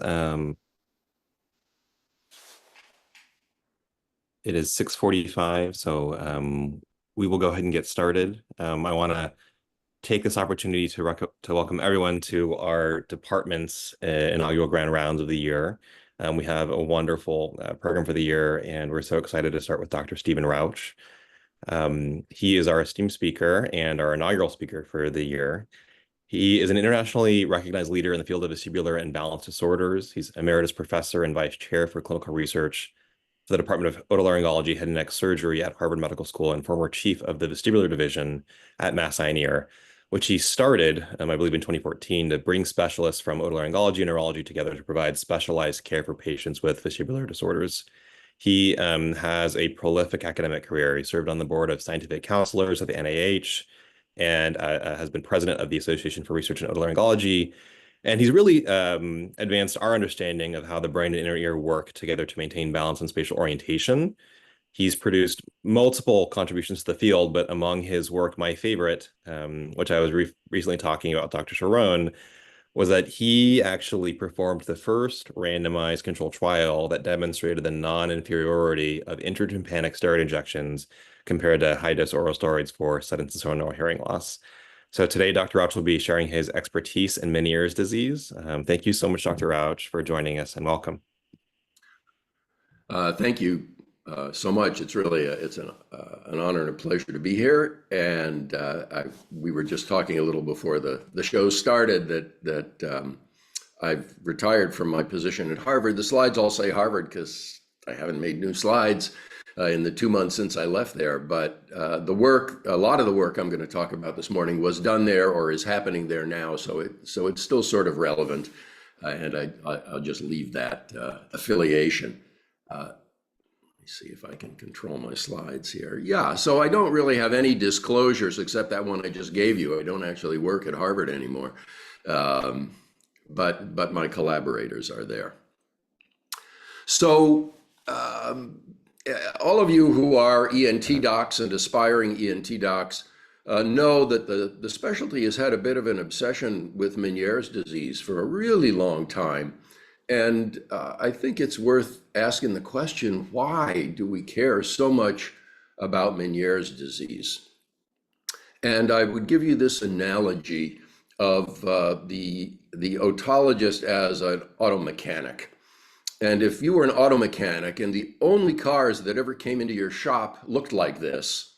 Um, it is 6:45, so we will go ahead and get started. I want to take this opportunity to welcome everyone to our department's inaugural grand rounds of the year. We have a wonderful program for the year, and we're so excited to start with Dr. Stephen Rauch. He is our esteemed speaker and our inaugural speaker for the year. He is an internationally recognized leader in the field of vestibular and balance disorders. He's emeritus professor and vice chair for clinical research for the Department of Otolaryngology, Head and Neck Surgery at Harvard Medical School, and former chief of the vestibular division at Mass Eye and Ear, which he started, I believe, in 2014 to bring specialists from otolaryngology and neurology together to provide specialized care for patients with vestibular disorders. He has a prolific academic career. He served on the board of scientific counselors at the NIH and has been president of the Association for Research in Otolaryngology. And he's really advanced our understanding of how the brain and inner ear work together to maintain balance and spatial orientation. He's produced multiple contributions to the field, but among his work, my favorite, which I was recently talking about with Dr. Sharon, was that he actually performed the first randomized controlled trial that demonstrated the non-inferiority of intratympanic steroid injections compared to high-dose oral steroids for sudden sensorineural hearing loss. So today, Dr. Rauch will be sharing his expertise in Meniere's disease. Thank you so much, Dr. Rauch, for joining us, and welcome. Thank you so much. It's really an honor and a pleasure to be here. And we were just talking a little before the show started that I've retired from my position at Harvard. The slides all say Harvard because I haven't made new slides in the 2 months since I left there. But a lot of the work I'm going to talk about this morning was done there or is happening there now. So it's still sort of relevant. And I'll just leave that affiliation. Let me see if I can control my slides here. Yeah, so I don't really have any disclosures except that one I just gave you. I don't actually work at Harvard anymore, but my collaborators are there. So all of you who are ENT docs and aspiring ENT docs know that the specialty has had a bit of an obsession with Meniere's disease for a really long time. And I think it's worth asking the question, why do we care so much about Meniere's disease? And I would give you this analogy of the otologist as an auto mechanic. And if you were an auto mechanic and the only cars that ever came into your shop looked like this,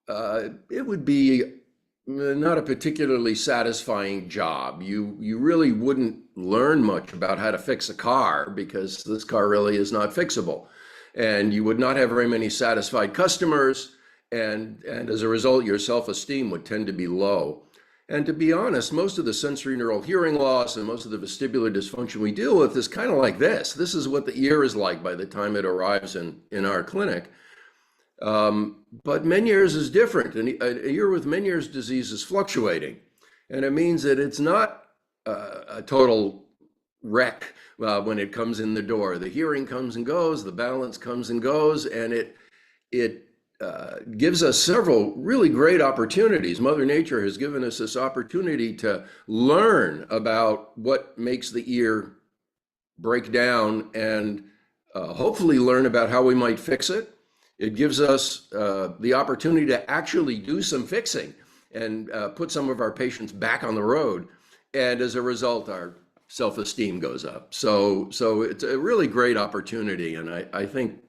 it would be not a particularly satisfying job. You really wouldn't learn much about how to fix a car because this car really is not fixable. And you would not have very many satisfied customers. And as a result, your self-esteem would tend to be low. And to be honest, most of the sensory neural hearing loss and most of the vestibular dysfunction we deal with is kind of like this. This is what the ear is like by the time it arrives in our clinic. But Meniere's is different. And a ear with Meniere's disease is fluctuating. And it means that it's not a total wreck when it comes in the door. The hearing comes and goes, the balance comes and goes, and it gives us several really great opportunities. Mother Nature has given us this opportunity to learn about what makes the ear break down and hopefully learn about how we might fix it. It gives us the opportunity to actually do some fixing and put some of our patients back on the road. And as a result, our self-esteem goes up. So it's a really great opportunity. And I think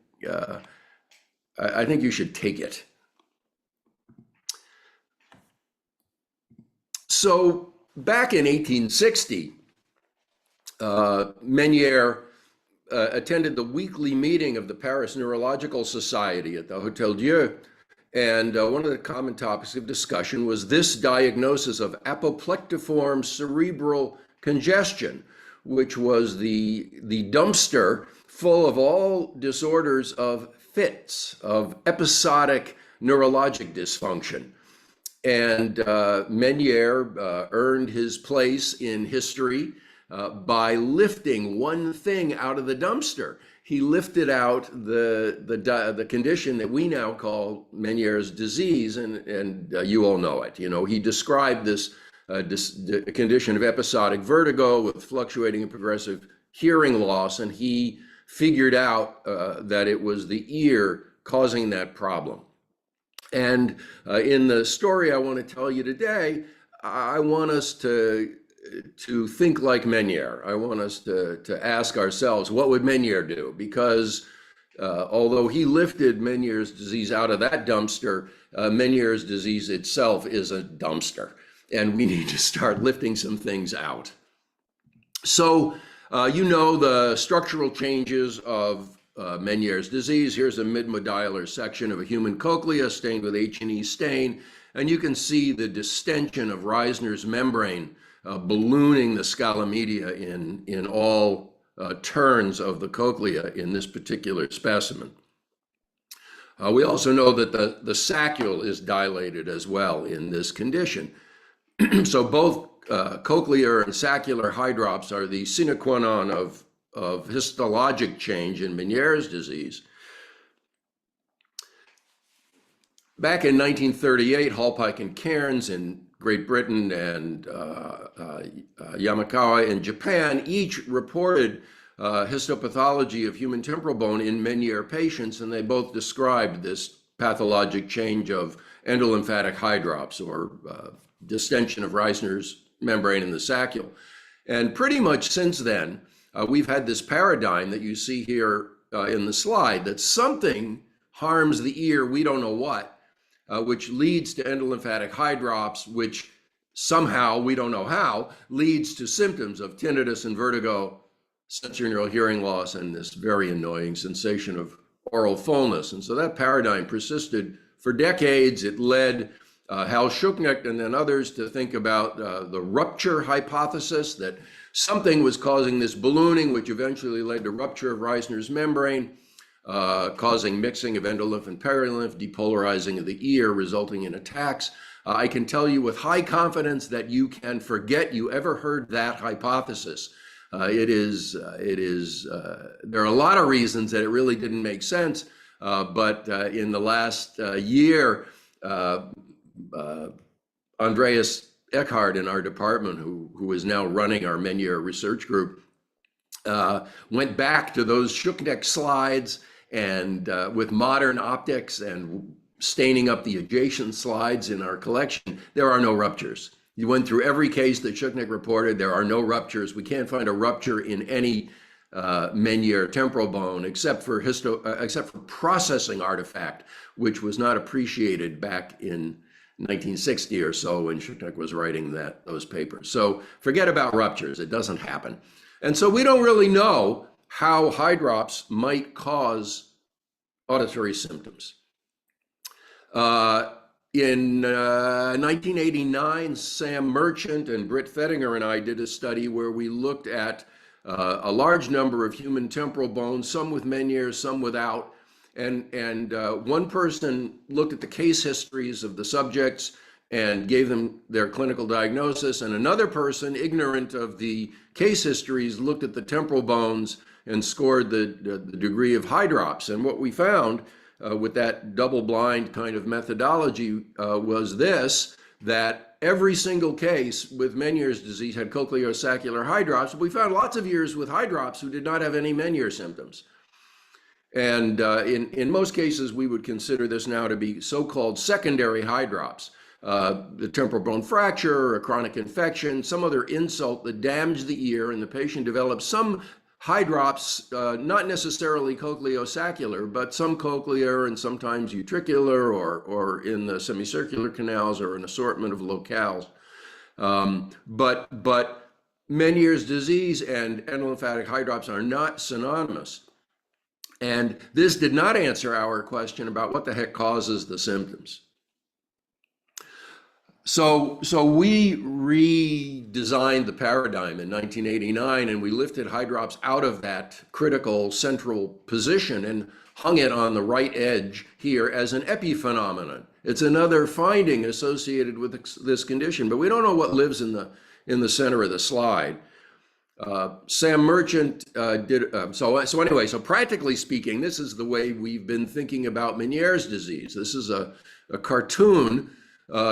you should take it. So back in 1860, Meniere attended the weekly meeting of the Paris Neurological Society at the Hotel Dieu. And one of the common topics of discussion was this diagnosis of apoplectiform cerebral congestion, which was the dumpster full of all disorders of fits, of episodic neurologic dysfunction. And Meniere earned his place in history by lifting one thing out of the dumpster. He lifted out the condition that we now call Meniere's disease, and you all know it. You know, he described this condition of episodic vertigo with fluctuating and progressive hearing loss, and he figured out that it was the ear causing that problem. And in the story I want to tell you today, I want us to think like Meniere. I want us to ask ourselves, what would Meniere do? Because although he lifted Meniere's disease out of that dumpster, Meniere's disease itself is a dumpster, and we need to start lifting some things out. So you know the structural changes of Meniere's disease. Here's a midmodular section of a human cochlea stained with H&E stain, and you can see the distension of Reisner's membrane ballooning the scala media in all turns of the cochlea in this particular specimen. We also know that the saccule is dilated as well in this condition. So both cochlear and saccular hydrops are the sine qua non of histologic change in Meniere's disease. Back in 1938, Hallpike and Cairns in Great Britain and Yamakawa in Japan each reported histopathology of human temporal bone in Meniere patients, and they both described this pathologic change of endolymphatic hydrops or distension of Reisner's membrane in the saccule. And pretty much since then, we've had this paradigm that you see here in the slide, that something harms the ear, we don't know what, which leads to endolymphatic hydrops, which somehow, we don't know how, leads to symptoms of tinnitus and vertigo, sensorineural hearing loss, and this very annoying sensation of oral fullness. And so that paradigm persisted for decades. It led Hal Schucknecht and then others to think about the rupture hypothesis, that something was causing this ballooning, which eventually led to rupture of Reisner's membrane, causing mixing of endolymph and perilymph, depolarizing of the ear, resulting in attacks. I can tell you with high confidence that you can forget you ever heard that hypothesis. There are a lot of reasons that it really didn't make sense, but in the last year, Andreas Eckhart in our department, who is now running our Meniere research group, went back to those Schucknecht slides and with modern optics and staining up the adjacent slides in our collection, there are no ruptures. You went through every case that Schucknecht reported, there are no ruptures. We can't find a rupture in any Meniere temporal bone except for processing artifact, which was not appreciated back in 1960 or so when Schucknecht was writing those papers. So forget about ruptures, it doesn't happen. And so we don't really know how hydrops might cause auditory symptoms. In 1989, Sam Merchant and Britt Fettinger and I did a study where we looked at a large number of human temporal bones, some with Meniere's, some without. And one person looked at the case histories of the subjects and gave them their clinical diagnosis, and another person, ignorant of the case histories, looked at the temporal bones and scored the degree of hydrops. And what we found with that double-blind kind of methodology was this, that every single case with Meniere's disease had cochleosaccular hydrops. We found lots of ears with hydrops who did not have any Meniere symptoms. And in most cases, we would consider this now to be so-called secondary hydrops. The temporal bone fracture, a chronic infection, some other insult that damaged the ear, and the patient developed some hydrops, not necessarily cochleosaccular, but some cochlear and sometimes utricular or in the semicircular canals or an assortment of locales. But Meniere's disease and endolymphatic hydrops are not synonymous. And this did not answer our question about what the heck causes the symptoms. So we redesigned the paradigm in 1989, and we lifted hydrops out of that critical central position and hung it on the right edge here as an epiphenomenon. It's another finding associated with this condition, but we don't know what lives in the center of the slide. Sam Merchant so practically speaking, this is the way we've been thinking about Meniere's disease. This is a cartoon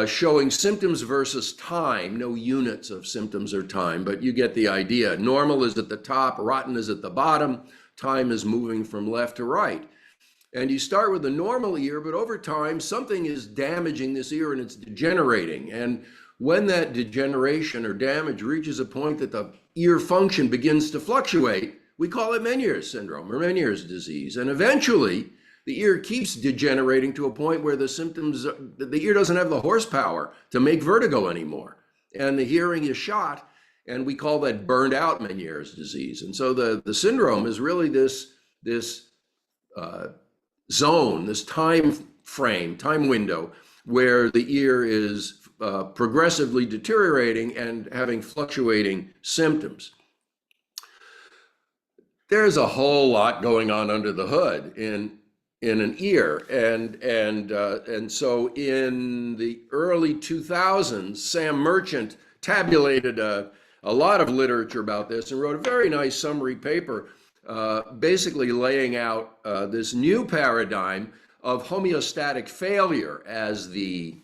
showing symptoms versus time, no units of symptoms or time, but you get the idea. Normal is at the top, rotten is at the bottom, time is moving from left to right. And you start with the normal ear, but over time, something is damaging this ear and it's degenerating. And when that degeneration or damage reaches a point that the ear function begins to fluctuate, we call it Meniere's syndrome or Meniere's disease. And eventually, the ear keeps degenerating to a point where the symptoms, the ear doesn't have the horsepower to make vertigo anymore. And the hearing is shot, and we call that burned out Meniere's disease. And so the syndrome is really this zone, this time frame, time window, where the ear is progressively deteriorating and having fluctuating symptoms. There's a whole lot going on under the hood in an ear, and so in the early 2000s, Sam Merchant tabulated a lot of literature about this and wrote a very nice summary paper, basically laying out this new paradigm of homeostatic failure as the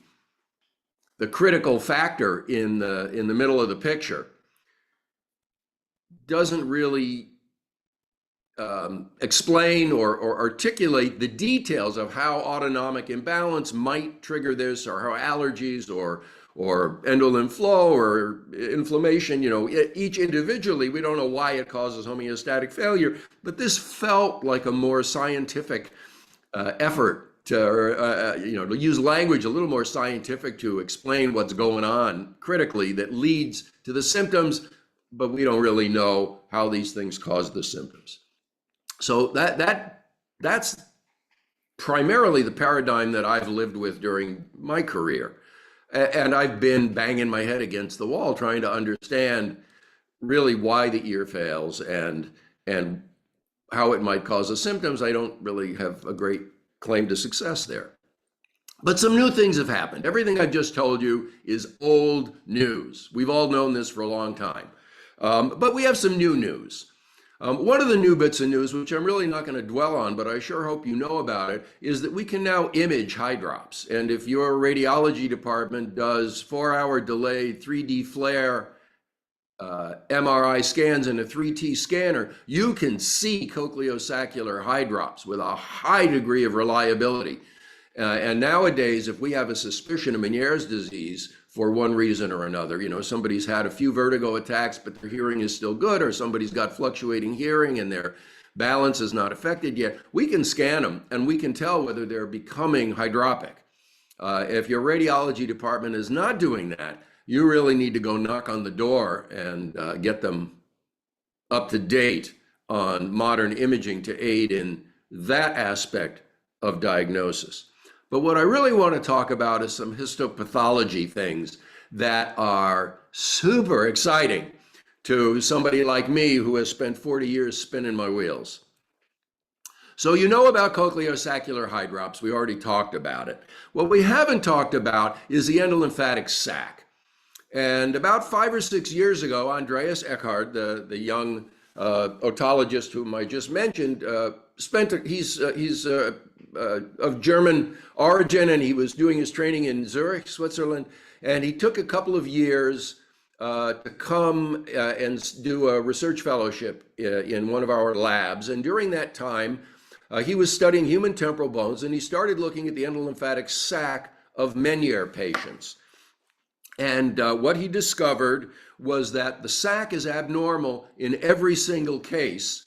critical factor in the middle of the picture. Doesn't really explain or articulate the details of how autonomic imbalance might trigger this, or how allergies or endolymph flow or inflammation, each individually, we don't know why it causes homeostatic failure, but this felt like a more scientific effort to use language a little more scientific to explain what's going on critically that leads to the symptoms, but we don't really know how these things cause the symptoms. So that's primarily the paradigm that I've lived with during my career. And I've been banging my head against the wall trying to understand really why the ear fails and how it might cause the symptoms. I don't really have a great claim to success there. But some new things have happened. Everything I've just told you is old news. We've all known this for a long time. But we have some new news. One of the new bits of news, which I'm really not going to dwell on, but I sure hope you know about it, is that we can now image high drops. And if your radiology department does 4-hour delayed 3D flare MRI scans in a 3T scanner, you can see cochleosaccular high drops with a high degree of reliability. And nowadays, if we have a suspicion of Meniere's disease for one reason or another, somebody's had a few vertigo attacks, but their hearing is still good, or somebody's got fluctuating hearing and their balance is not affected yet, we can scan them and we can tell whether they're becoming hydropic. If your radiology department is not doing that, you really need to go knock on the door and get them up to date on modern imaging to aid in that aspect of diagnosis. But what I really want to talk about is some histopathology things that are super exciting to somebody like me who has spent 40 years spinning my wheels. So you know about cochleosaccular high drops. We already talked about it. What we haven't talked about is the endolymphatic sac. And about 5 or 6 years ago, Andreas Eckhard, the young otologist whom I just mentioned, he's of German origin, and he was doing his training in Zurich, Switzerland, and he took a couple of years to come and do a research fellowship in one of our labs. And during that time, he was studying human temporal bones, and he started looking at the endolymphatic sac of Meniere patients. And what he discovered was that the sac is abnormal in every single case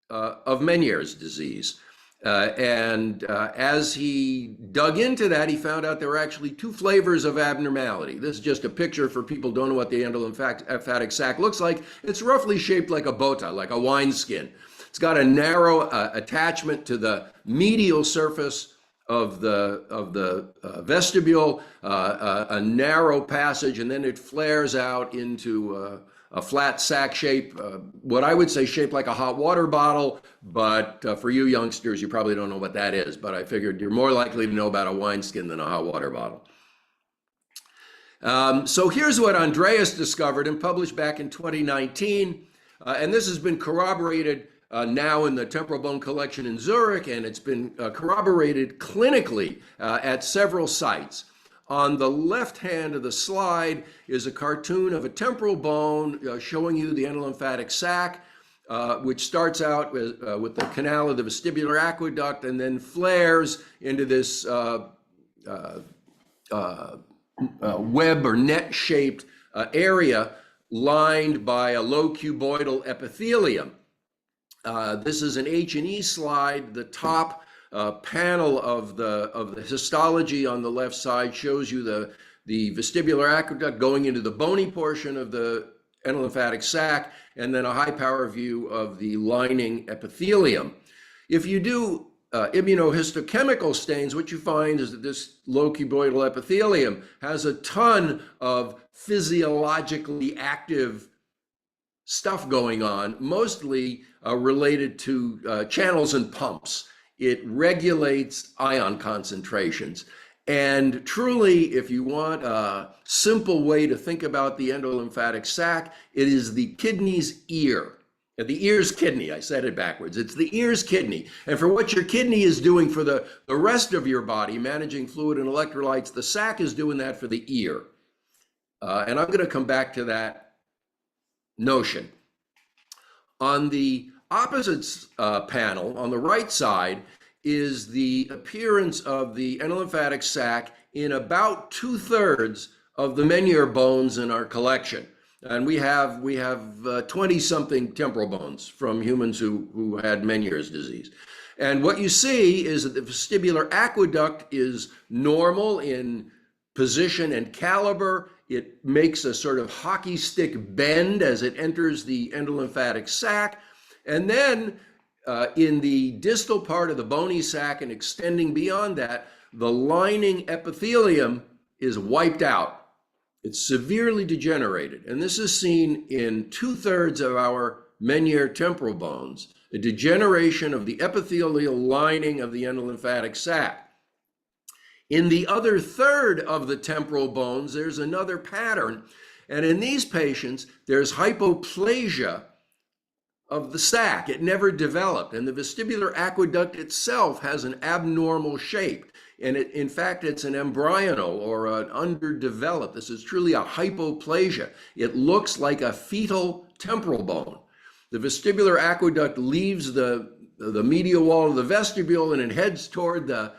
of Meniere's disease. As he dug into that, he found out there were actually 2 flavors of abnormality. This is just a picture for people who don't know what the endolymphatic sac looks like. It's roughly shaped like a bota, like a wineskin. It's got a narrow attachment to the medial surface of the vestibule, a narrow passage, and then it flares out into a flat sac shape, what I would say shaped like a hot water bottle, but for you youngsters, you probably don't know what that is, but I figured you're more likely to know about a wineskin than a hot water bottle. So here's what Andreas discovered and published back in 2019, and this has been corroborated now in the temporal bone collection in Zurich, and it's been corroborated clinically at several sites. On the left hand of the slide is a cartoon of a temporal bone showing you the endolymphatic sac, which starts out with the canal of the vestibular aqueduct and then flares into this web or net-shaped area lined by a low cuboidal epithelium. This is an H&E slide. The top panel of the histology on the left side shows you the vestibular aqueduct going into the bony portion of the endolymphatic sac, and then a high power view of the lining epithelium. If you do immunohistochemical stains, what you find is that this low cuboidal epithelium has a ton of physiologically active stuff going on, mostly related to channels and pumps. It regulates ion concentrations. And truly, if you want a simple way to think about the endolymphatic sac, it is the kidney's ear. The ear's kidney, I said it backwards. It's the ear's kidney. And for what your kidney is doing for the rest of your body, managing fluid and electrolytes, the sac is doing that for the ear. And I'm going to come back to that notion. On the opposite panel, on the right side, is the appearance of the endolymphatic sac in about 2/3 of the Meniere bones in our collection. And we have 20-something temporal bones from humans who had Meniere's disease. And what you see is that the vestibular aqueduct is normal in position and caliber. It makes a sort of hockey stick bend as it enters the endolymphatic sac. And then in the distal part of the bony sac and extending beyond that, the lining epithelium is wiped out. It's severely degenerated. And this is seen in 2/3 of our Meniere temporal bones, a degeneration of the epithelial lining of the endolymphatic sac. In the other third of the temporal bones, there's another pattern. And in these patients, there's hypoplasia of the sac. It never developed. And the vestibular aqueduct itself has an abnormal shape. And in fact, it's an embryonal or an underdeveloped. This is truly a hypoplasia. It looks like a fetal temporal bone. The vestibular aqueduct leaves the medial wall of the vestibule and it heads toward the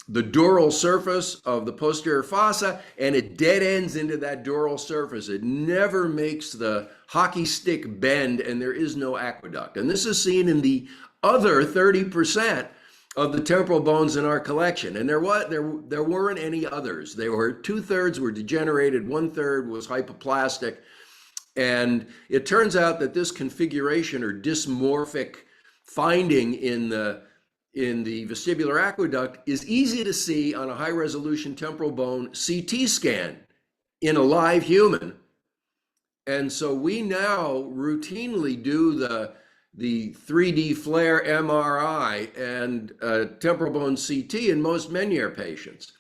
dural surface of the posterior fossa, and it dead ends into that dural surface. It never makes the hockey stick bend, and there is no aqueduct. And this is seen in the other 30% of the temporal bones in our collection. And there weren't any others. There were 2/3 were degenerated, 1/3 was hypoplastic. And it turns out that this configuration or dysmorphic finding in the vestibular aqueduct is easy to see on a high resolution temporal bone CT scan in a live human. And so we now routinely do the 3D FLAIR MRI and temporal bone CT in most Meniere patients.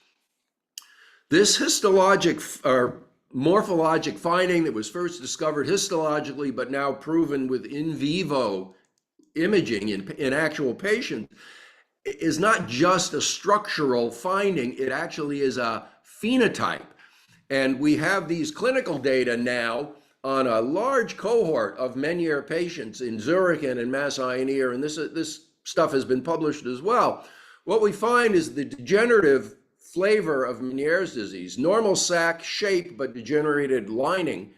This histologic or morphologic finding that was first discovered histologically, but now proven with in vivo imaging in actual patients, is not just a structural finding, it actually is a phenotype. And we have these clinical data now on a large cohort of Meniere patients in Zurich and in Mass Eye and Ear, and this stuff has been published as well. What we find is the degenerative flavor of Meniere's disease, normal sac shape but degenerated lining,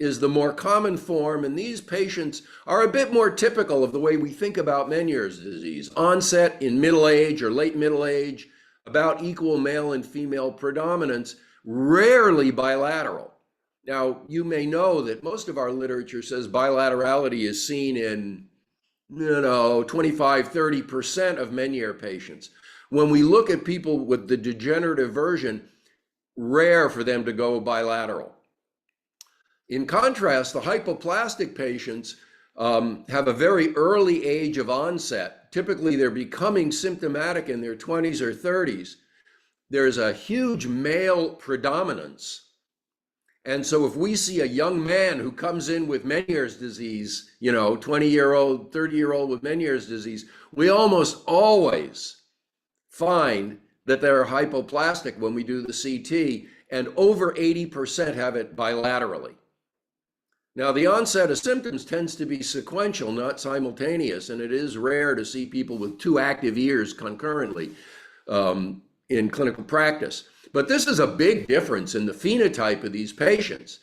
is the more common form, and these patients are a bit more typical of the way we think about Meniere's disease. Onset in middle age or late middle age, about equal male and female predominance, rarely bilateral. Now, you may know that most of our literature says bilaterality is seen in, 25, 30% of Meniere patients. When we look at people with the degenerative version, rare for them to go bilateral. In contrast, the hypoplastic patients have a very early age of onset. Typically, they're becoming symptomatic in their 20s or 30s. There's a huge male predominance. And so if we see a young man who comes in with Meniere's disease, 20-year-old, 30-year-old with Meniere's disease, we almost always find that they're hypoplastic when we do the CT, and over 80% have it bilaterally. Now, the onset of symptoms tends to be sequential, not simultaneous, and it is rare to see people with two active ears concurrently in clinical practice. But this is a big difference in the phenotype of these patients.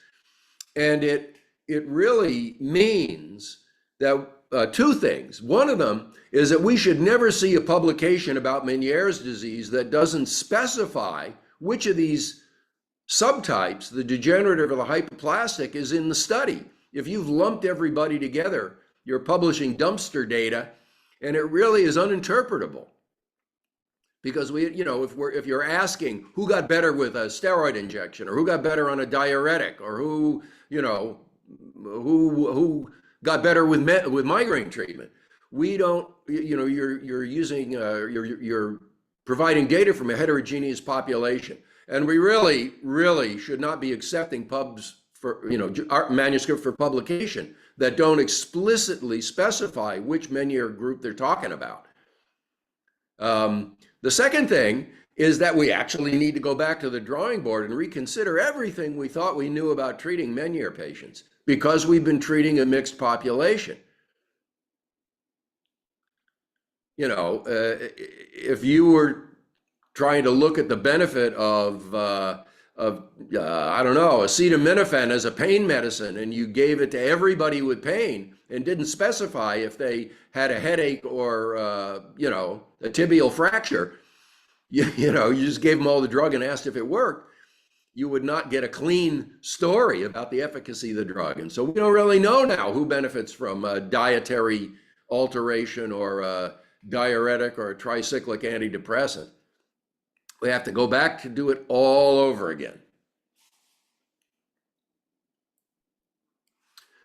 And it really means that two things. One of them is that we should never see a publication about Meniere's disease that doesn't specify which of these subtypes, the degenerative or the hypoplastic, is in the study. If you've lumped everybody together, you're publishing dumpster data, and it really is uninterpretable. Because if you're asking who got better with a steroid injection, or who got better on a diuretic, or who got better with migraine treatment, we don't, you're providing data from a heterogeneous population. And we really, really should not be accepting manuscript for publication that don't explicitly specify which Meniere group they're talking about. The second thing is that we actually need to go back to the drawing board and reconsider everything we thought we knew about treating Meniere patients, because we've been treating a mixed population. If you were trying to look at the benefit of I don't know, acetaminophen as a pain medicine, and you gave it to everybody with pain and didn't specify if they had a headache or a tibial fracture, you just gave them all the drug and asked if it worked, you would not get a clean story about the efficacy of the drug. And so we don't really know now who benefits from a dietary alteration or a diuretic or a tricyclic antidepressant. We have to go back to do it all over again.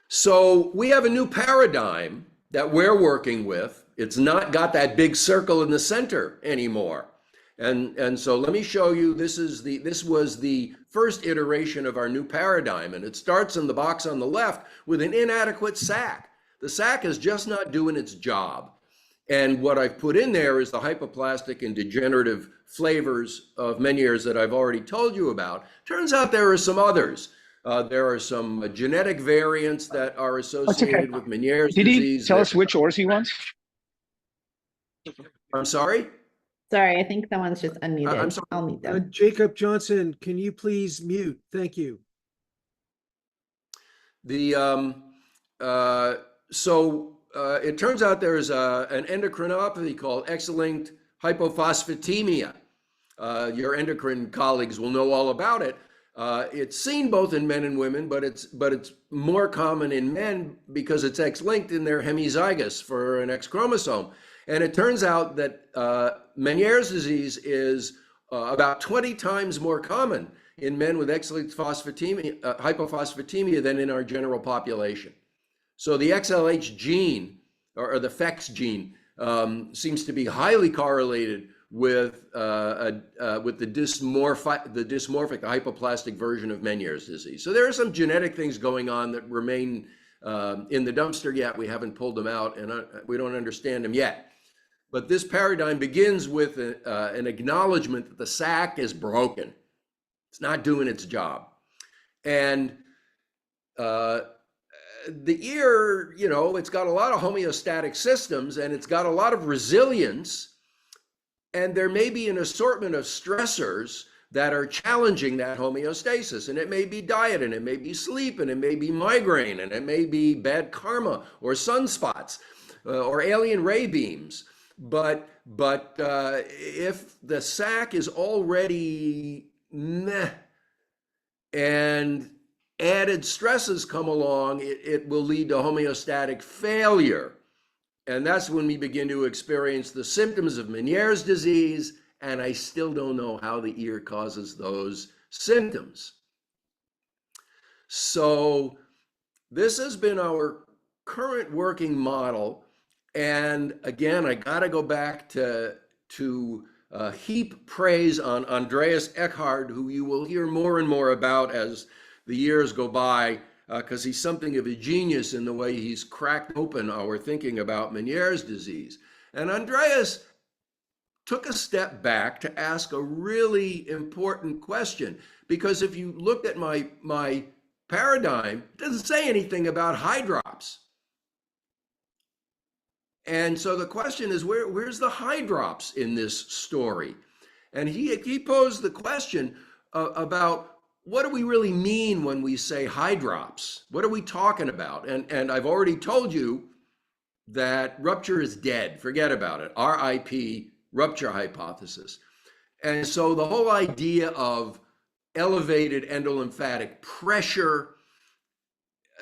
So we have a new paradigm that we're working with. It's not got that big circle in the center anymore. And so let me show you, this was the first iteration of our new paradigm, and it starts in the box on the left with an inadequate sac. The sac is just not doing its job. And what I've put in there is the hypoplastic and degenerative flavors of Meniere's that I've already told you about. Turns out there are some others. There are some genetic variants that are associated with Meniere's disease. Did he tell us which ors he wants? I'm sorry? Sorry, I think that one's just unmuted. I'm sorry. I'll mute them. Jacob Johnson, can you please mute? Thank you. It turns out there's an endocrinopathy called X-linked hypophosphatemia. Your endocrine colleagues will know all about it. It's seen both in men and women, but it's more common in men because it's X-linked and they're hemizygous for an X chromosome. And it turns out that Meniere's disease is about 20 times more common in men with X-linked hypophosphatemia than in our general population. So the XLH gene, or the FEX gene, seems to be highly correlated with the dysmorphic, the hypoplastic version of Meniere's disease. So there are some genetic things going on that remain in the dumpster yet. We haven't pulled them out, and we don't understand them yet. But this paradigm begins with an acknowledgement that the sac is broken. It's not doing its job. And the ear, it's got a lot of homeostatic systems and it's got a lot of resilience. And there may be an assortment of stressors that are challenging that homeostasis. And it may be diet, and it may be sleep, and it may be migraine, and it may be bad karma or sunspots or alien ray beams. But if the sac is already meh and added stresses come along, it will lead to homeostatic failure. And that's when we begin to experience the symptoms of Meniere's disease, and I still don't know how the ear causes those symptoms. So this has been our current working model. And again, I got to go back to heap praise on Andreas Eckhard, who you will hear more and more about as the years go by, because he's something of a genius in the way he's cracked open our thinking about Meniere's disease. And Andreas took a step back to ask a really important question. Because if you looked at my paradigm, it doesn't say anything about hydrops. And so the question is, where's the hydrops in this story? And he posed the question about, what do we really mean when we say hydrops? What are we talking about? And I've already told you that rupture is dead. Forget about it. RIP, rupture hypothesis. And so the whole idea of elevated endolymphatic pressure,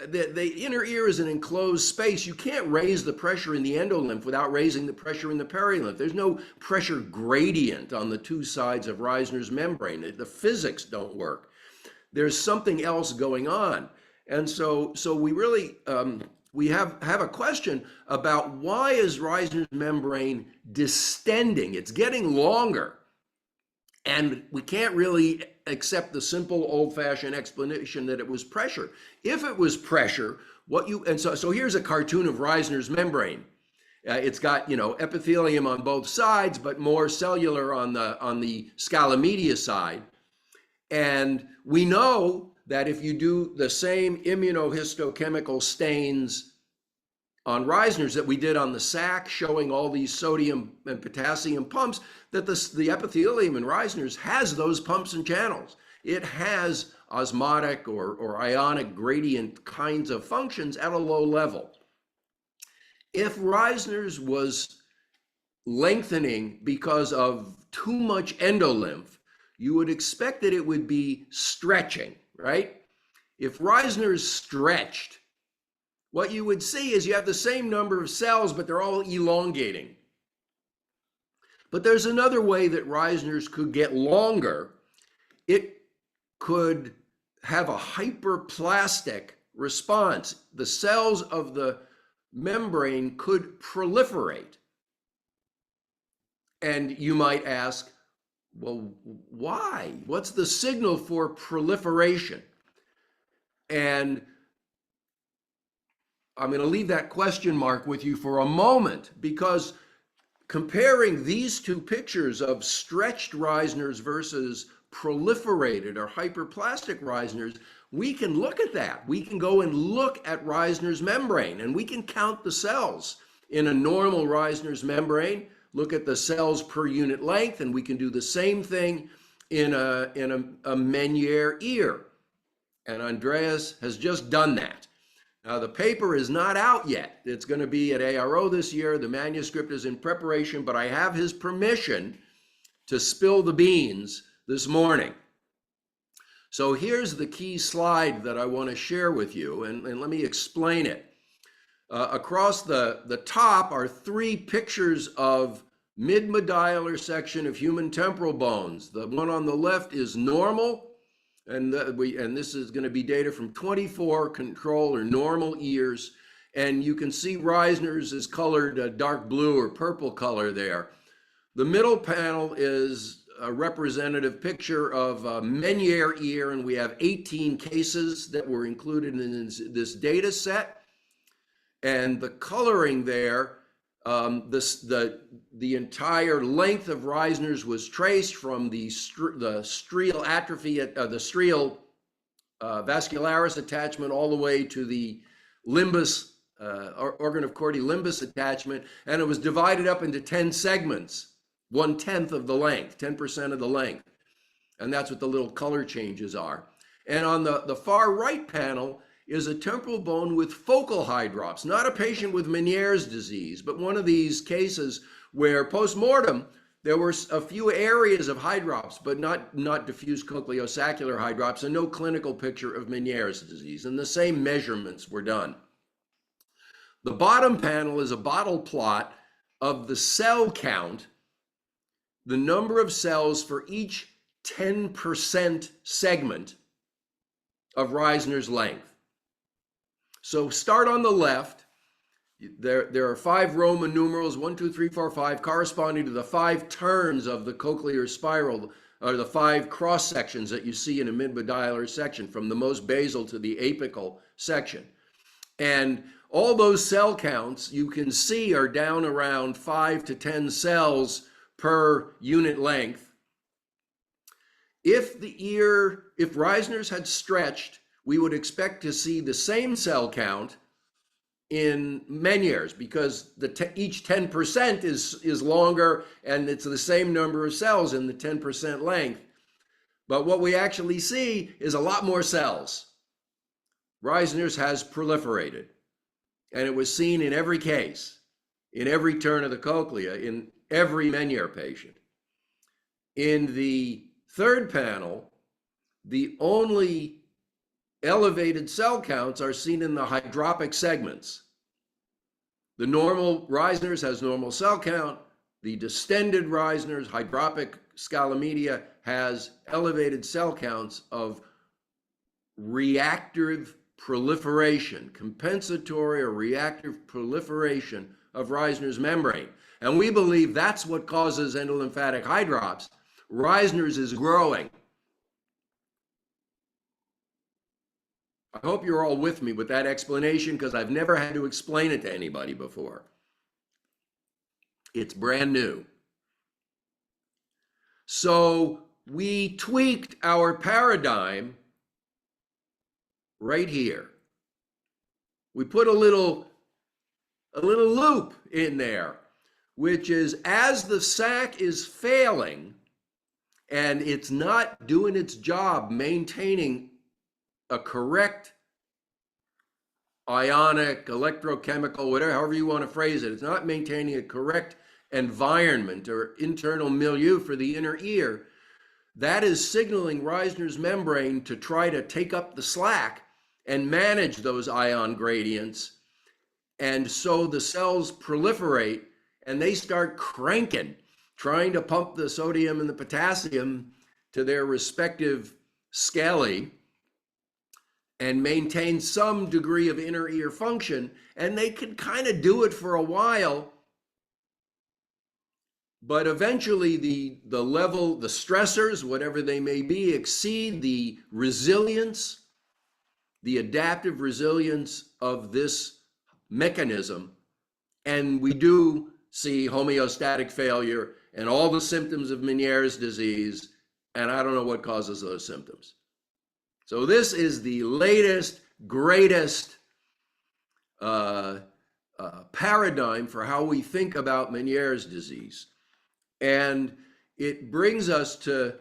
the inner ear is an enclosed space. You can't raise the pressure in the endolymph without raising the pressure in the perilymph. There's no pressure gradient on the two sides of Reisner's membrane. The physics don't work. There's something else going on. And so we really, we have a question about, why is Reisner's membrane distending? It's getting longer. And we can't really accept the simple old-fashioned explanation that it was pressure. If it was pressure, so here's a cartoon of Reisner's membrane. It's got, epithelium on both sides, but more cellular on the scala media side. And we know that if you do the same immunohistochemical stains on Reisner's that we did on the sac, showing all these sodium and potassium pumps, that the epithelium in Reisner's has those pumps and channels. It has osmotic or ionic gradient kinds of functions at a low level. If Reisner's was lengthening because of too much endolymph, you would expect that it would be stretching, right? If Reisner's stretched, what you would see is you have the same number of cells, but they're all elongating. But there's another way that Reisner's could get longer. It could have a hyperplastic response. The cells of the membrane could proliferate. And you might ask, well, why? What's the signal for proliferation? And I'm going to leave that question mark with you for a moment, because comparing these two pictures of stretched Reisner's versus proliferated or hyperplastic Reisner's, we can look at that. We can go and look at Reisner's membrane, and we can count the cells in a normal Reisner's membrane, look at the cells per unit length, and we can do the same thing in a Meniere ear. And Andreas has just done that. Now, the paper is not out yet. It's going to be at ARO this year. The manuscript is in preparation, but I have his permission to spill the beans this morning. So here's the key slide that I want to share with you, and let me explain it. Across the top are three pictures of mid-medullary section of human temporal bones. The one on the left is normal, and this is going to be data from 24 control or normal ears, and you can see Reisner's is colored dark blue or purple color there. The middle panel is a representative picture of a Meniere ear, and we have 18 cases that were included in this data set. And the coloring there, the entire length of Reisner's was traced from the strial atrophy, the strial vascularis attachment all the way to the limbus, organ of Corti limbus attachment, and it was divided up into 10 segments, 1/10 of the length, 10% of the length. And that's what the little color changes are. And on the far right panel is a temporal bone with focal hydrops, not a patient with Meniere's disease, but one of these cases where post-mortem, there were a few areas of hydrops, but not diffuse cochleosaccular hydrops, and no clinical picture of Meniere's disease. And the same measurements were done. The bottom panel is a bottle plot of the cell count, the number of cells for each 10% segment of Reisner's length. So start on the left. There are 5 Roman numerals, 1, 2, 3, 4, 5, corresponding to the 5 turns of the cochlear spiral, or the 5 cross sections that you see in a mid-medullary section, from the most basal to the apical section. And all those cell counts you can see are down around 5 to 10 cells per unit length. If Reisner's had stretched, we would expect to see the same cell count in Meniere's, because each 10% is longer, and it's the same number of cells in the 10% length. But what we actually see is a lot more cells. Reisner's has proliferated, and it was seen in every case, in every turn of the cochlea, in every Meniere patient. In the third panel, the only elevated cell counts are seen in the hydropic segments. The normal Reisner's has normal cell count. The distended Reisner's, hydropic scalomedia, has elevated cell counts of reactive proliferation, compensatory or reactive proliferation of Reisner's membrane. And we believe that's what causes endolymphatic hydrops. Reisner's is growing. I hope you're all with me with that explanation, because I've never had to explain it to anybody before. It's brand new. So we tweaked our paradigm right here. We put a little loop in there, which is, as the sac is failing and it's not doing its job maintaining a correct ionic, electrochemical, whatever, however you want to phrase it, it's not maintaining a correct environment or internal milieu for the inner ear, that is signaling Reisner's membrane to try to take up the slack and manage those ion gradients. And so the cells proliferate and they start cranking, trying to pump the sodium and the potassium to their respective scalae and maintain some degree of inner ear function. And they can kind of do it for a while, but eventually the level, the stressors, whatever they may be, exceed the resilience, the adaptive resilience of this mechanism. And we do see homeostatic failure and all the symptoms of Meniere's disease. And I don't know what causes those symptoms. So this is the latest, greatest paradigm for how we think about Meniere's disease. And it brings us to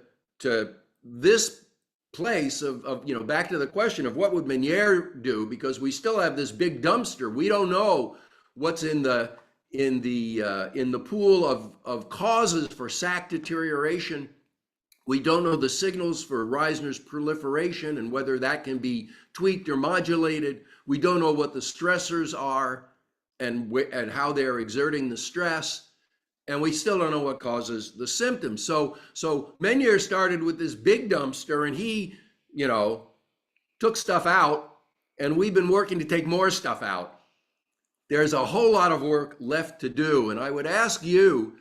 this place of back to the question of what would Meniere do, because we still have this big dumpster. We don't know what's in the pool of causes for sac deterioration. We don't know the signals for Reisner's proliferation and whether that can be tweaked or modulated. We don't know what the stressors are and how they're exerting the stress. And we still don't know what causes the symptoms. So Meniere started with this big dumpster, and he, took stuff out, and we've been working to take more stuff out. There's a whole lot of work left to do. And I would ask you,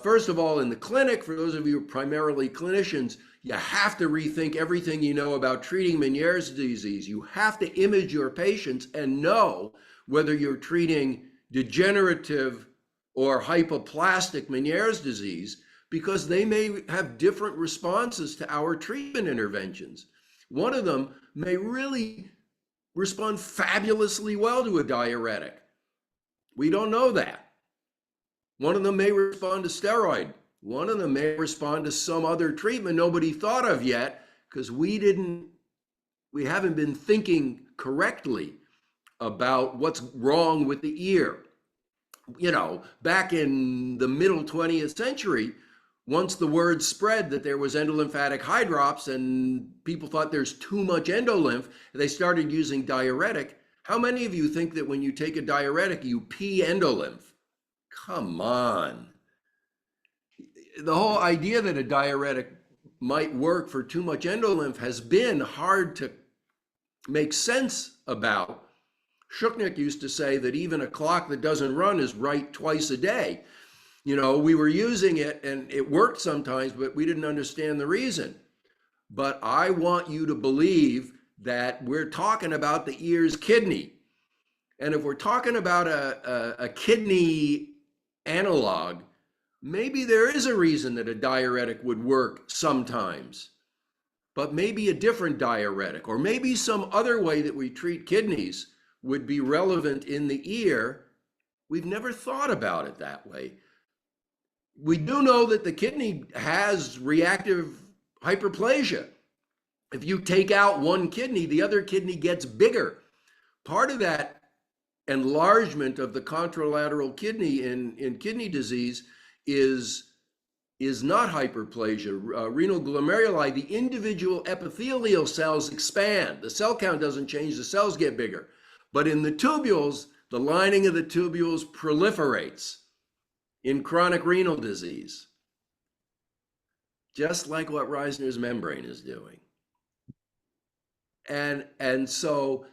first of all, in the clinic, for those of you who are primarily clinicians, you have to rethink everything you know about treating Meniere's disease. You have to image your patients and know whether you're treating degenerative or hypoplastic Meniere's disease, because they may have different responses to our treatment interventions. One of them may really respond fabulously well to a diuretic. We don't know that. One of them may respond to steroid. One of them may respond to some other treatment nobody thought of yet, because we haven't been thinking correctly about what's wrong with the ear. Back in the middle 20th century, once the word spread that there was endolymphatic hydrops and people thought there's too much endolymph, they started using diuretic. How many of you think that when you take a diuretic, you pee endolymph? Come on. The whole idea that a diuretic might work for too much endolymph has been hard to make sense about. Shuchnik used to say that even a clock that doesn't run is right twice a day. We were using it and it worked sometimes, but we didn't understand the reason. But I want you to believe that we're talking about the ear's kidney. And if we're talking about a kidney analog, maybe there is a reason that a diuretic would work sometimes, but maybe a different diuretic, or maybe some other way that we treat kidneys would be relevant in the ear. We've never thought about it that way. We do know that the kidney has reactive hyperplasia. If you take out one kidney, the other kidney gets bigger. Part of that enlargement of the contralateral kidney in kidney disease is not hyperplasia. Renal glomeruli, the individual epithelial cells expand. The cell count doesn't change, the cells get bigger. But in the tubules, the lining of the tubules proliferates in chronic renal disease, just like what Reisner's membrane is doing. And so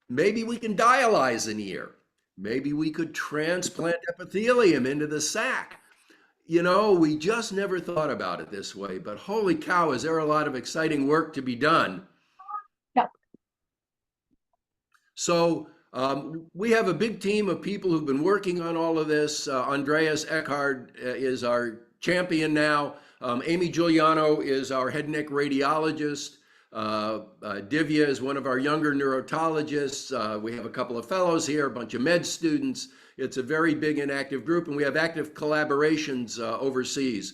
maybe we can dialyze an ear. Maybe we could transplant epithelium into the sac. You know, we just never thought about it this way, but holy cow, is there a lot of exciting work to be done? Yep. So we have a big team of people who've been working on all of this. Andreas Eckhard is our champion now. Amy Giuliano is our head and neck radiologist. Divya is one of our younger neurotologists. We have a couple of fellows here, a bunch of med students. It's a very big and active group, and we have active collaborations overseas,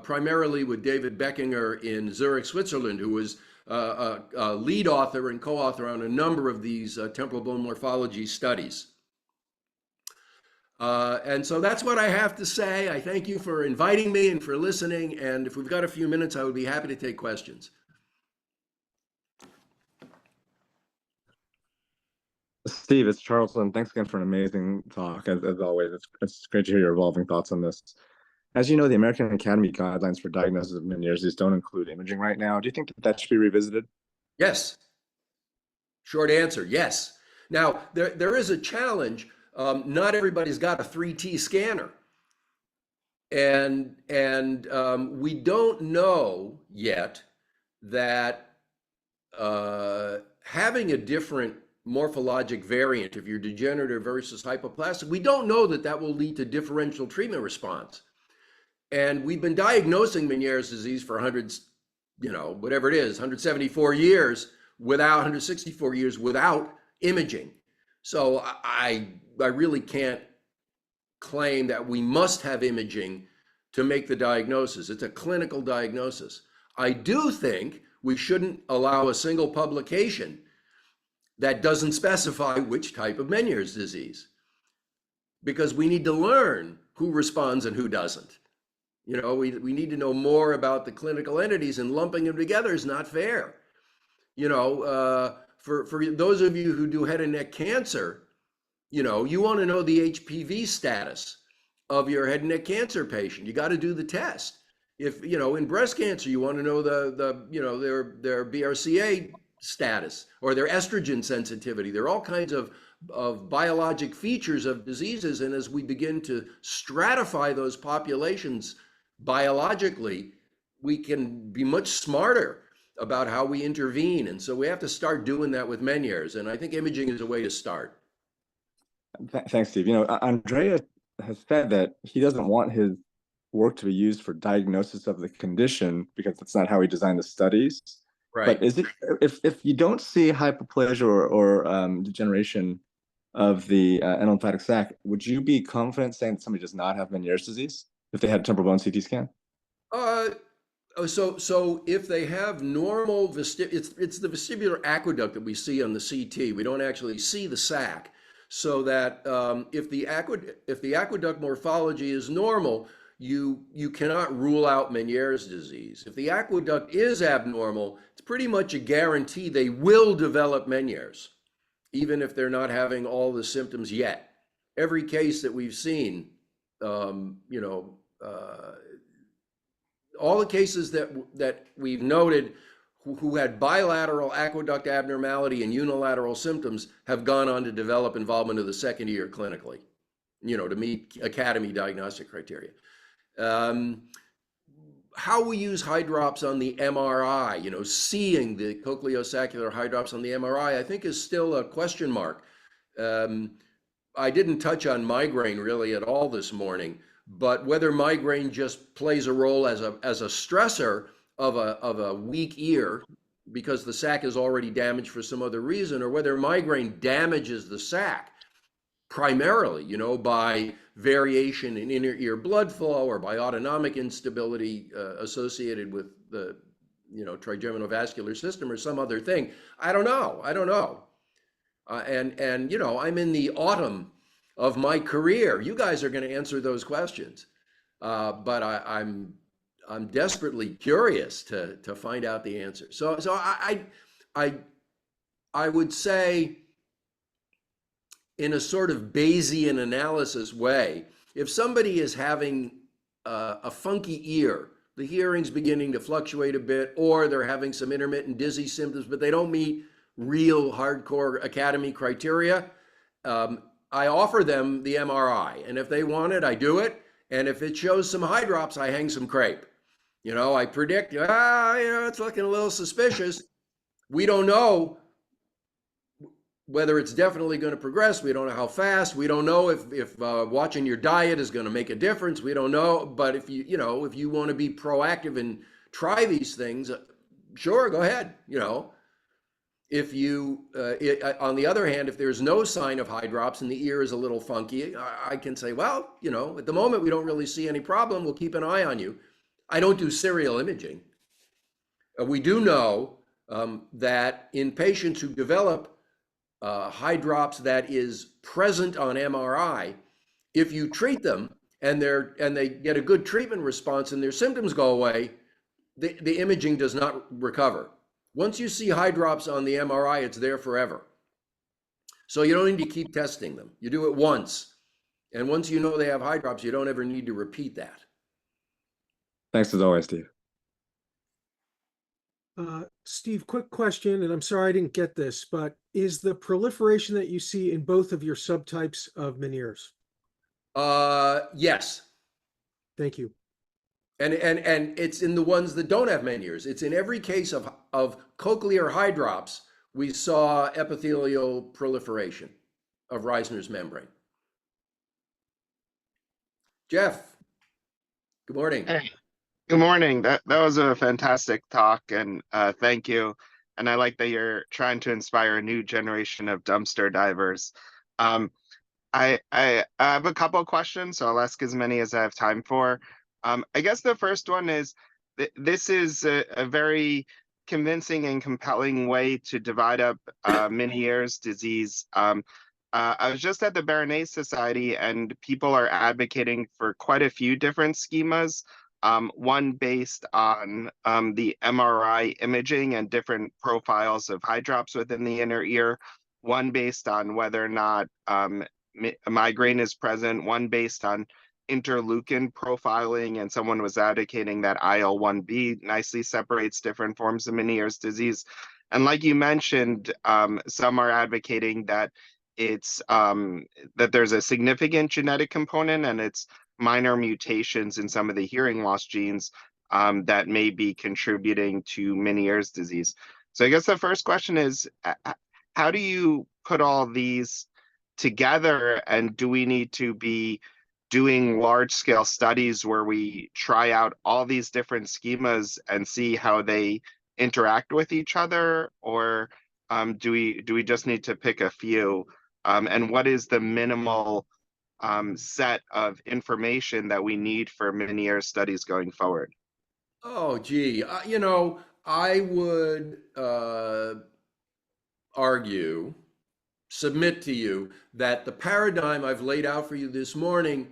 primarily with David Beckinger in Zurich, Switzerland, who was a lead author and co-author on a number of these temporal bone morphology studies. And so that's what I have to say. I thank you for inviting me and for listening. And if we've got a few minutes, I would be happy to take questions. Steve, it's Charleston. Thanks again for an amazing talk. As always, it's great to hear your evolving thoughts on this. As you know, the American Academy guidelines for diagnosis of Meniere's disease don't include imaging right now. Do you think that should be revisited? Yes. Short answer, yes. Now, there is a challenge. Not everybody's got a 3T scanner. And we don't know yet that having a different morphologic variant, if you're degenerative versus hypoplastic, we don't know that will lead to differential treatment response. And we've been diagnosing Meniere's disease for hundreds, whatever it is, 174 years without 164 years without imaging. So I really can't claim that we must have imaging to make the diagnosis. It's a clinical diagnosis. I do think we shouldn't allow a single publication that doesn't specify which type of Meniere's disease, because we need to learn who responds and who doesn't. We need to know more about the clinical entities, and lumping them together is not fair. For those of you who do head and neck cancer, you want to know the HPV status of your head and neck cancer patient. You got to do the test. If, in breast cancer, you want to know their BRCA status or their estrogen sensitivity. There are all kinds of biologic features of diseases. And as we begin to stratify those populations biologically, we can be much smarter about how we intervene. And so we have to start doing that with Meniere's. And I think imaging is a way to start. Thanks, Steve. Andrea has said that he doesn't want his work to be used for diagnosis of the condition because that's not how he designed the studies. Right. But is it if you don't see hypoplasia or degeneration of the endlymphatic sac, would you be confident saying that somebody does not have Meniere's disease if they had a temporal bone CT scan? So if they have normal it's the vestibular aqueduct that we see on the CT. We don't actually see the sac. So that if the aqueduct morphology is normal, you cannot rule out Meniere's disease. If the aqueduct is abnormal, it's pretty much a guarantee they will develop Meniere's, even if they're not having all the symptoms yet. Every case that we've seen, all the cases that we've noted who had bilateral aqueduct abnormality and unilateral symptoms have gone on to develop involvement of the second year clinically, to meet Academy diagnostic criteria. How we use hydrops on the MRI, seeing the cochleosaccular hydrops on the MRI, I think is still a question mark. I didn't touch on migraine really at all this morning, But whether migraine just plays a role as a stressor of a weak ear because the sac is already damaged for some other reason, or whether migraine damages the sac primarily, by variation in inner ear blood flow or by autonomic instability associated with the, trigeminal vascular system or some other thing. I don't know. And I'm in the autumn of my career. You guys are going to answer those questions, but I'm desperately curious to find out the answer. So I would say, in a sort of Bayesian analysis way, if somebody is having a funky ear, the hearing's beginning to fluctuate a bit, or they're having some intermittent dizzy symptoms, but they don't meet real hardcore academy criteria, I offer them the MRI. And if they want it, I do it. And if it shows some high drops, I hang some crepe. I predict, it's looking a little suspicious. We don't know whether it's definitely going to progress. We don't know how fast. We don't know if watching your diet is going to make a difference. We don't know. But if you want to be proactive and try these things, sure, go ahead. If you, on the other hand, if there's no sign of high drops and the ear is a little funky, I can say, well, at the moment we don't really see any problem. We'll keep an eye on you. I don't do serial imaging. We do know that in patients who develop high drops that is present on MRI, if you treat them and they get a good treatment response and their symptoms go away, the imaging does not recover. Once you see high drops on the MRI, it's there forever. So you don't need to keep testing them. You do it once. And once you know they have high drops, you don't ever need to repeat that. Thanks as always, Steve. Steve, quick question, and I'm sorry I didn't get this, but is the proliferation that you see in both of your subtypes of Meniere's? Yes. Thank you. And it's in the ones that don't have Meniere's. It's in every case of cochlear high drops, we saw epithelial proliferation of Reisner's membrane. Jeff, good morning. Hey, good morning. That was a fantastic talk, and thank you. And I like that you're trying to inspire a new generation of dumpster divers. I have a couple of questions, so I'll ask as many as I have time for. I guess the first one is this is a very convincing and compelling way to divide up Meniere's disease. I was just at the Baronese Society, and people are advocating for quite a few different schemas. One based on the MRI imaging and different profiles of high drops within the inner ear. One based on whether or not migraine is present. One based on interleukin profiling, and someone was advocating that IL-1B nicely separates different forms of Meniere's disease. And like you mentioned, some are advocating that it's that there's a significant genetic component and it's minor mutations in some of the hearing loss genes that may be contributing to Meniere's disease. So I guess the first question is, how do you put all these together, and do we need to be doing large-scale studies where we try out all these different schemas and see how they interact with each other, or do we just need to pick a few? And what is the minimal set of information that we need for Meniere studies going forward? Oh, gee, I would submit to you that the paradigm I've laid out for you this morning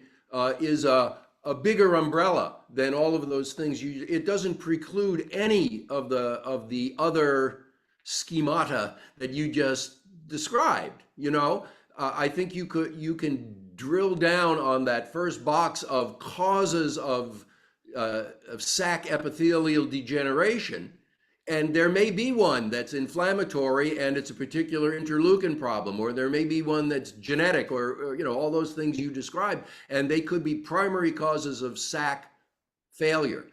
is a bigger umbrella than all of those things. It doesn't preclude any of the other schemata that you just described. I think you can drill down on that first box of causes of sac epithelial degeneration, and there may be one that's inflammatory and it's a particular interleukin problem, or there may be one that's genetic, or all those things you described, and they could be primary causes of sac failure.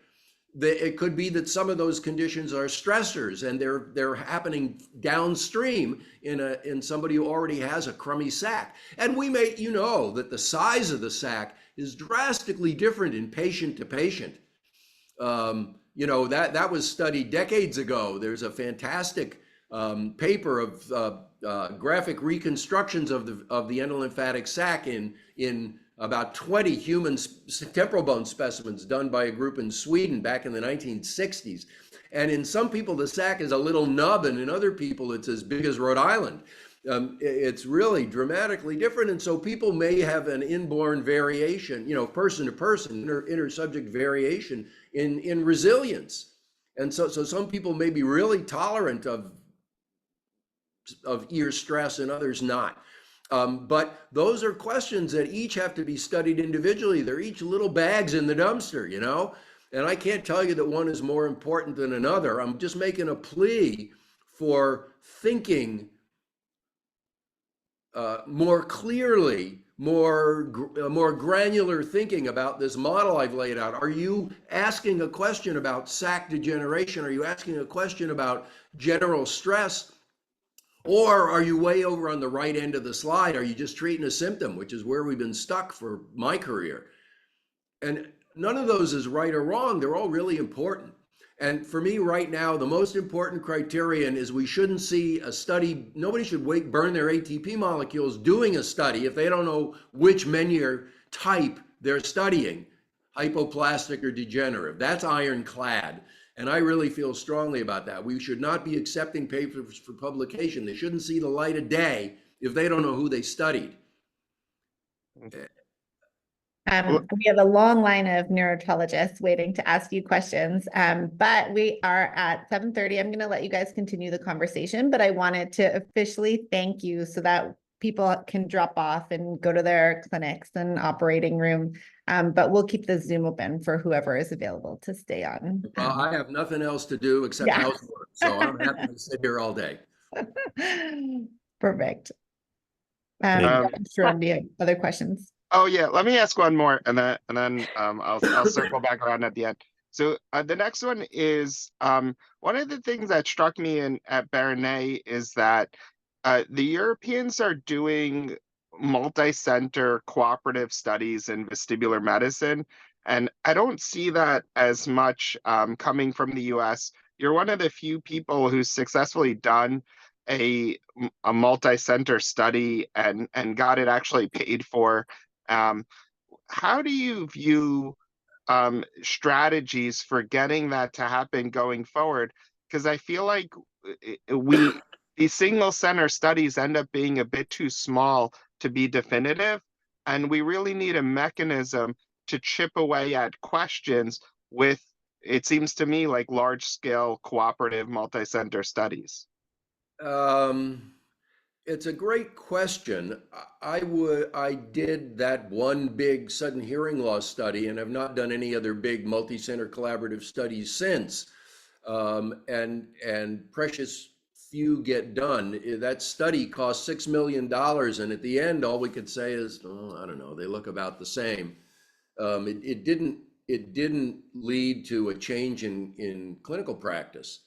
It could be that some of those conditions are stressors and they're happening downstream in somebody who already has a crummy sac. And we may, you know, that the size of the sac is drastically different in patient to patient. You know, that was studied decades ago. There's a fantastic paper of graphic reconstructions of the endolymphatic sac in about 20 human temporal bone specimens done by a group in Sweden back in the 1960s. And in some people, the sac is a little nub, and in other people, it's as big as Rhode Island. It's really dramatically different. And so people may have an inborn variation, you know, person to person, inter-subject variation in resilience. And so some people may be really tolerant of ear stress and others not. But those are questions that each have to be studied individually. They're each little bags in the dumpster, you know? And I can't tell you that one is more important than another. I'm just making a plea for thinking more clearly, more granular thinking about this model I've laid out. Are you asking a question about sac degeneration? Are you asking a question about general stress? Or are you way over on the right end of the slide? Are you just treating a symptom, which is where we've been stuck for my career? And none of those is right or wrong. They're all really important. And for me right now, the most important criterion is we shouldn't see a study. Nobody should burn their ATP molecules doing a study if they don't know which Meniere type they're studying, hypoplastic or degenerative. That's ironclad. And I really feel strongly about that. We should not be accepting papers for publication. They shouldn't see the light of day if they don't know who they studied. We have a long line of neurologists waiting to ask you questions, but we are at 7:30. I'm going to let you guys continue the conversation, but I wanted to officially thank you so that people can drop off and go to their clinics and operating room. But we'll keep the Zoom open for whoever is available to stay on. I have nothing else to do except housework, so I'm happy to sit here all day. Perfect. Thank Sure. Do you have other questions? Oh yeah, let me ask one more, and then I'll circle back around at the end. So the next one is one of the things that struck me at Baronet is that the Europeans are doing multi-center cooperative studies in vestibular medicine, and I don't see that as much coming from the US. You're one of the few people who's successfully done a multi-center study and got it actually paid for. How do you view strategies for getting that to happen going forward? Because I feel like these single center studies end up being a bit too small to be definitive, and we really need a mechanism to chip away at questions with, it seems to me, like large scale cooperative multi-center studies. It's a great question. I did that one big sudden hearing loss study and have not done any other big multi-center collaborative studies since. And precious few get done. That study cost $6 million, and at the end, all we could say is, oh, I don't know, they look about the same. It didn't lead to a change in clinical practice.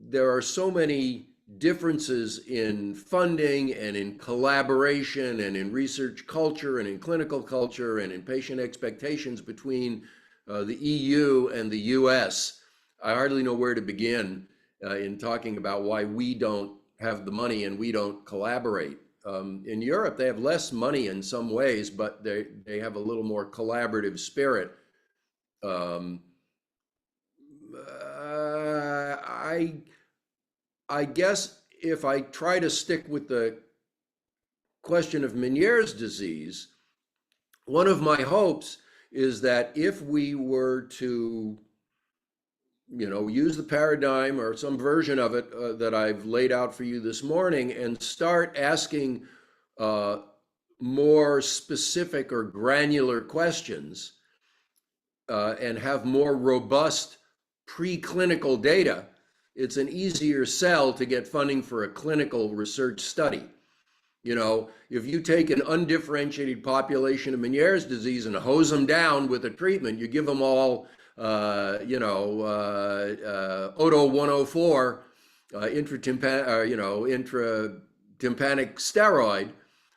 There are so many differences in funding and in collaboration and in research culture and in clinical culture and in patient expectations between the EU and the US. I hardly know where to begin in talking about why we don't have the money and we don't collaborate. In Europe, they have less money in some ways, but they have a little more collaborative spirit. I guess if I try to stick with the question of Meniere's disease, one of my hopes is that if we were to, you know, use the paradigm or some version of it that I've laid out for you this morning and start asking more specific or granular questions and have more robust preclinical data, it's an easier sell to get funding for a clinical research study. You know, if you take an undifferentiated population of Meniere's disease and hose them down with a treatment, you give them all, Odo 104, intratympanic steroid,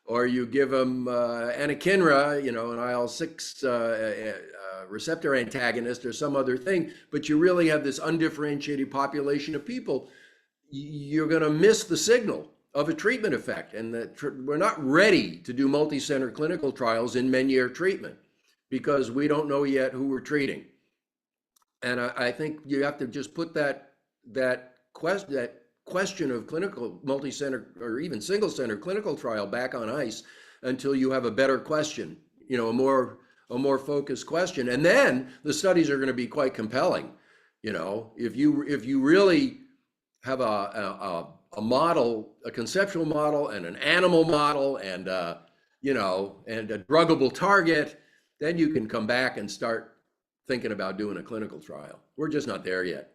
or you give them anakinra, an IL-6 receptor antagonist or some other thing, but you really have this undifferentiated population of people, you're going to miss the signal of a treatment effect. And that we're not ready to do multi-center clinical trials in Meniere treatment because we don't know yet who we're treating. And I think you have to just put that question of clinical multi-center or even single center clinical trial back on ice until you have a better question, a more focused question. And then the studies are going to be quite compelling. If you really have a model, a conceptual model and an animal model and and a druggable target, then you can come back and start thinking about doing a clinical trial. We're just not there yet.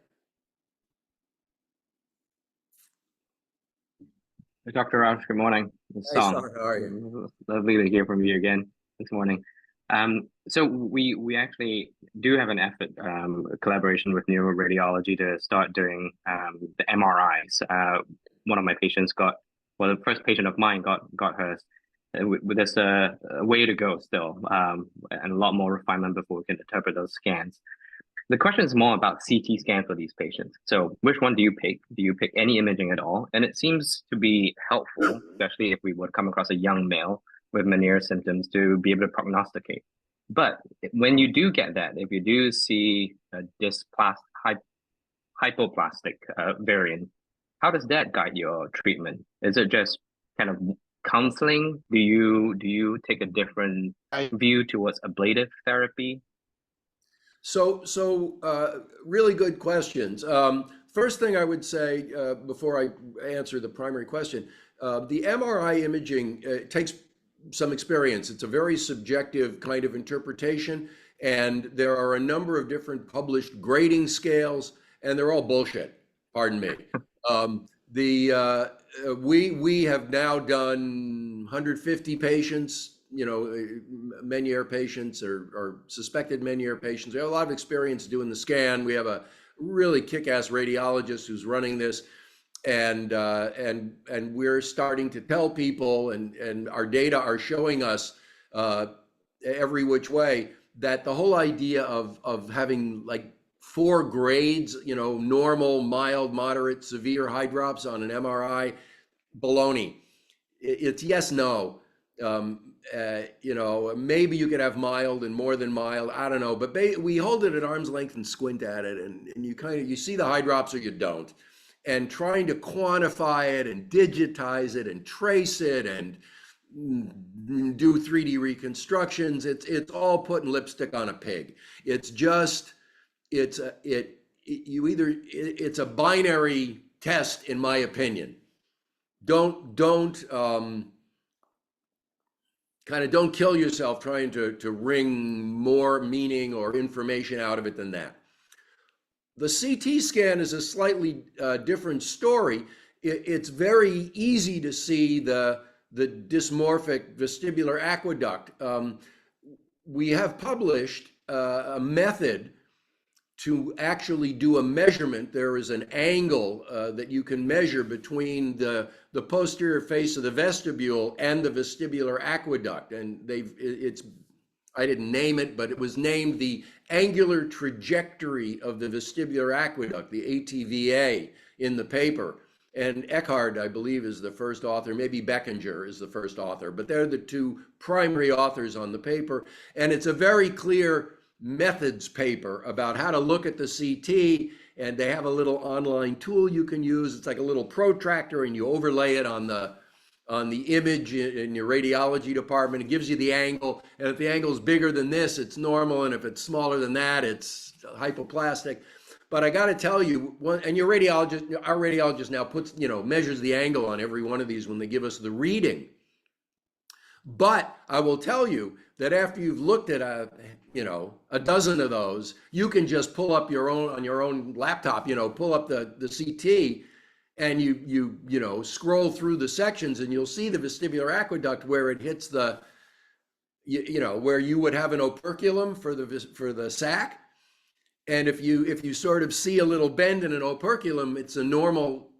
Dr. Rauch, good morning. It's Hey, Tom. Sar, how are you? Lovely to hear from you again this morning. So we actually do have an effort, collaboration with neuroradiology to start doing the MRIs. One of my patients the first patient of mine got hers. There's a way to go still, and a lot more refinement before we can interpret those scans. The question is more about CT scans for these patients. So which one do you pick? Do you pick any imaging at all? And it seems to be helpful, especially if we would come across a young male with Meniere symptoms, to be able to prognosticate. But when you do get that, if you do see a hypoplastic variant, how does that guide your treatment? Is it just kind of counseling? Do you take a different view towards ablative therapy? So really good questions. First thing I would say before I answer the primary question, the MRI imaging takes some experience. It's a very subjective kind of interpretation, and there are a number of different published grading scales, and they're all bullshit. Pardon me. We have now done 150 patients. Meniere patients or suspected Meniere patients. We have a lot of experience doing the scan. We have a really kick-ass radiologist who's running this, and we're starting to tell people, and our data are showing us every which way that the whole idea of having like 4 grades, normal, mild, moderate, severe hydrops on an MRI, baloney. It's yes, no. Maybe you could have mild and more than mild, I don't know, but we hold it at arm's length and squint at it, and you see the hydrops or you don't, and trying to quantify it and digitize it and trace it and do 3D reconstructions. It's all putting lipstick on a pig. It's just it's a binary test, in my opinion. Don't kill yourself trying to wring more meaning or information out of it than that. The CT scan is a slightly different story. It's very easy to see the dysmorphic vestibular aqueduct. We have published a method to actually do a measurement. There is an angle that you can measure between the posterior face of the vestibule and the vestibular aqueduct. And I didn't name it, but it was named the angular trajectory of the vestibular aqueduct, the ATVA, in the paper. And Eckhard, I believe, is the first author. Maybe Beckinger is the first author, but they're the 2 primary authors on the paper. And it's a very clear methods paper about how to look at the CT, and they have a little online tool you can use. It's like a little protractor, and you overlay it on the image in your radiology department. It gives you the angle, and if the angle is bigger than this, it's normal, and if it's smaller than that, it's hypoplastic. But I got to tell you, and our radiologist now measures the angle on every one of these when they give us the reading. But I will tell you that after you've looked at a dozen of those, you can just pull up on your own laptop, pull up the CT and you know, scroll through the sections and you'll see the vestibular aqueduct where it hits the, you know, where you would have an operculum for the sac. And if you sort of see a little bend in an operculum, it's normal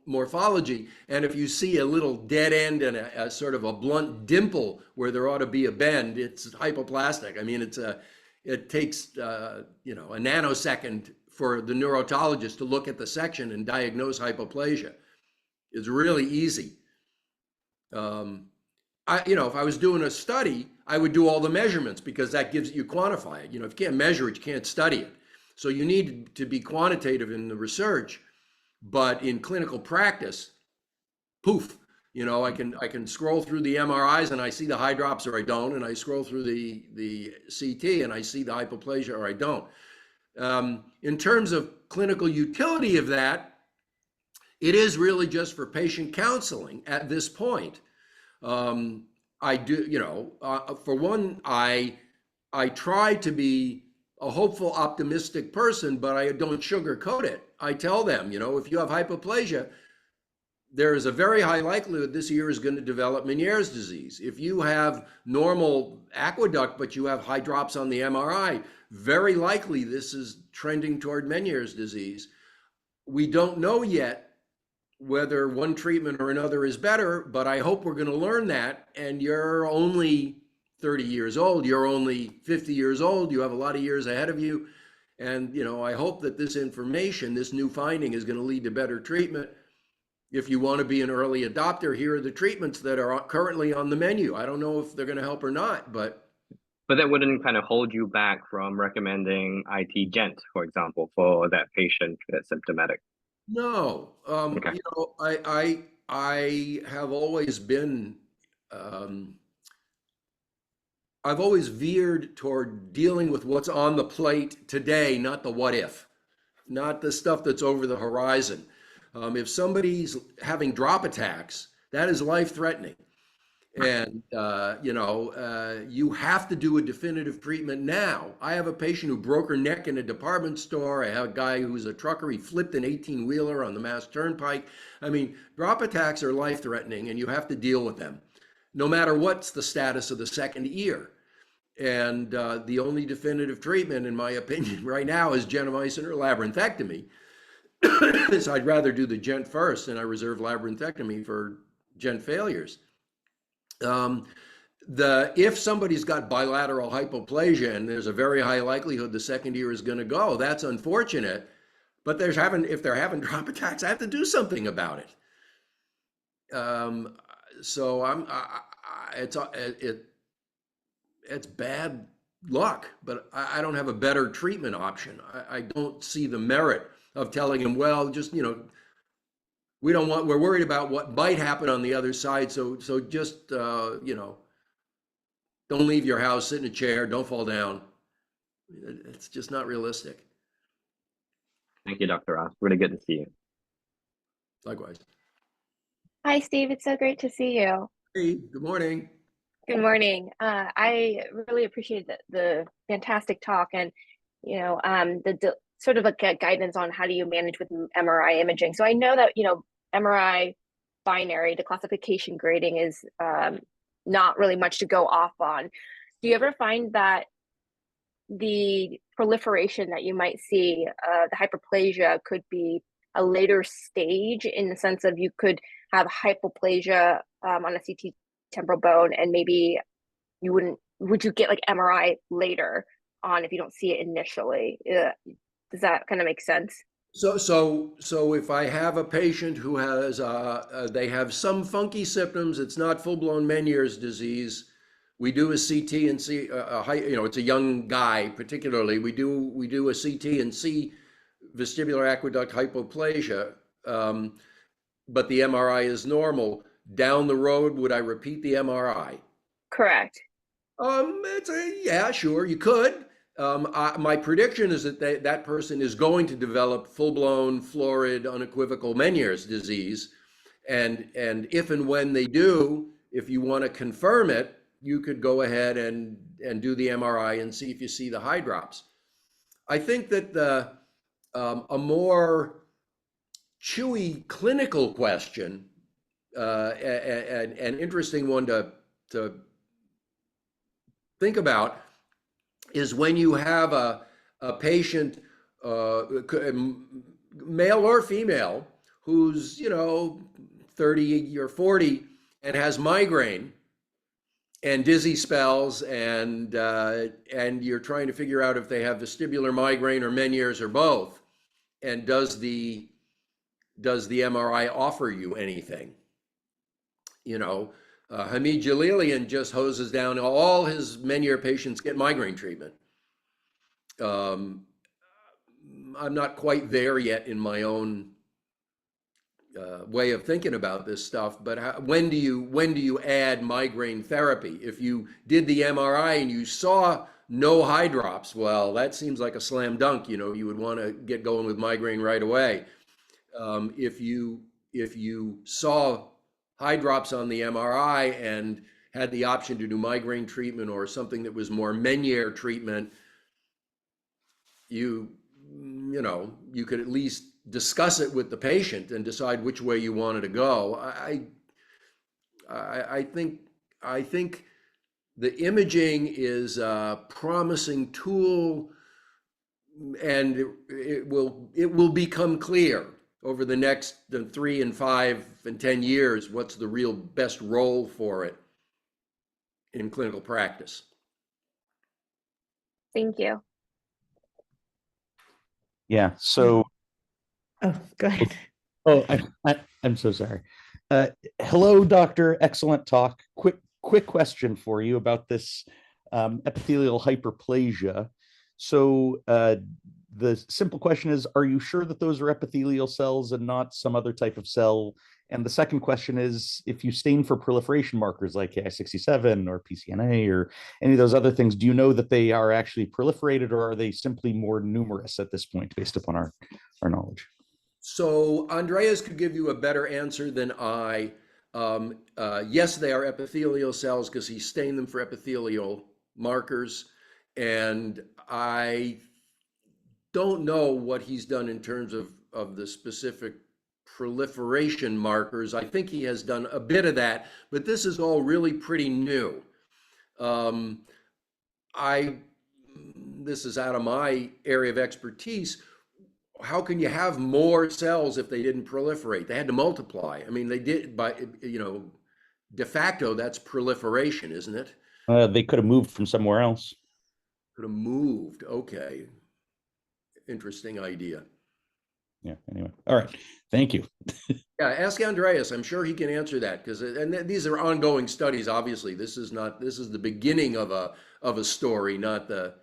morphology. And if you see a little dead end and a sort of a blunt dimple where there ought to be a bend, it's hypoplastic. I mean, it takes you know, a nanosecond for the neurologist to look at the section and diagnose hypoplasia. It's really easy. You know, if I was doing a study, I would do all the measurements because that gives you quantify it. You know, if you can't measure it, you can't study it. So you need to be quantitative in the research, but in clinical practice, poof, you know, I can scroll through the MRIs and I see the high drops or I don't, and I scroll through the CT and I see the hypoplasia or I don't. In terms of clinical utility of that, it is really just for patient counseling at this point. I do, you know, for one, I try to be a hopeful, optimistic person, but I don't sugarcoat it. I tell them, you know, if you have hypoplasia, there is a very high likelihood this year is going to develop Meniere's disease. If you have normal aqueduct, but you have high drops on the MRI, very likely this is trending toward Meniere's disease. We don't know yet whether one treatment or another is better, but I hope we're going to learn that. And you're only 30 years old, you're only 50 years old, you have a lot of years ahead of you. And, you know, I hope that this information, this new finding is going to lead to better treatment. If you want to be an early adopter, here are the treatments that are currently on the menu. I don't know if they're going to help or not, but that wouldn't kind of hold you back from recommending IT Gent, for example, for that patient that's symptomatic. no. Okay. You know, I have always been, I've always veered toward dealing with what's on the plate today, not the what if, not the stuff that's over the horizon. If somebody's having drop attacks, that is life-threatening. And, you know, you have to do a definitive treatment now. I have a patient who broke her neck in a department store. I have a guy who's a trucker. He flipped an 18-wheeler on the Mass Turnpike. I mean, drop attacks are life-threatening and you have to deal with them, no matter what's the status of the second ear. And the only definitive treatment, in my opinion, right now is gentamicin or labyrinthectomy. So I'd rather do the gent first, and I reserve labyrinthectomy for gent failures. If somebody's got bilateral hypoplasia and there's a very high likelihood the second ear is going to go, that's unfortunate. But if they're having drop attacks, I have to do something about it. So it's bad luck, but I don't have a better treatment option. I don't see the merit of telling him, well, just, you know, we're worried about what might happen on the other side. So just, you know, don't leave your house, sit in a chair, don't fall down. It's just not realistic. Thank you, Dr. Ross. Really good to see you. Likewise. Hi, Steve. It's so great to see you. Hey, good morning. Good morning. I really appreciate the fantastic talk and, you know, the sort of like a guidance on how do you manage with MRI imaging. So I know that, you know, MRI binary, the classification grading is not really much to go off on. Do you ever find that the proliferation that you might see, the hyperplasia could be a later stage in the sense of you could have hypoplasia on a CT temporal bone and maybe would you get like MRI later on if you don't see it initially? Does that kind of make sense? So if I have a patient who has they have some funky symptoms, it's not full-blown Meniere's disease. We do a CT and see you know, it's a young guy particularly. We do a CT and see vestibular aqueduct hypoplasia, but the MRI is normal. Down the road, would I repeat the MRI? Correct. Yeah, sure, you could. My prediction is that that person is going to develop full-blown, florid, unequivocal Meniere's disease. And if and when they do, if you want to confirm it, you could go ahead and do the MRI and see if you see the high drops. I think that a more chewy clinical question, an interesting one to think about, is when you have a patient, male or female, who's 30 or 40 and has migraine and dizzy spells, and you're trying to figure out if they have vestibular migraine or Meniere's or both. And does the MRI offer you anything? Hamid Jalilian just hoses down all his Meniere patients get migraine treatment. I'm not quite there yet in my own way of thinking about this stuff, but when do you add migraine therapy? If you did the MRI and you saw no eye drops, well, that seems like a slam dunk. You would want to get going with migraine right away. If you saw eye drops on the MRI and had the option to do migraine treatment or something that was more Meniere treatment, you could at least discuss it with the patient and decide which way you wanted to go. I think the imaging is a promising tool, and it will become clear over the next 3 and 5 and 10 years what's the real best role for it in clinical practice. Thank you. Yeah. So. Oh, go ahead. Oh, I'm so sorry. Hello, doctor. Excellent talk. Quick question for you about this epithelial hyperplasia. So the simple question is, are you sure that those are epithelial cells and not some other type of cell? And the second question is, if you stain for proliferation markers like Ki67 or PCNA or any of those other things, do you know that they are actually proliferated, or are they simply more numerous at this point based upon our knowledge? So Andreas could give you a better answer than I. Yes, they are epithelial cells because he stained them for epithelial markers. And I don't know what he's done in terms of the specific proliferation markers. I think he has done a bit of that, but this is all really pretty new. This is out of my area of expertise. How can you have more cells if they didn't proliferate? They had to multiply. I mean, they did by, de facto, that's proliferation, isn't it? They could have moved from somewhere else. Could have moved. Okay. Interesting idea. Yeah. Anyway. All right. Thank you. Yeah. Ask Andreas. I'm sure he can answer that, and these are ongoing studies. Obviously, this is the beginning of a story, not the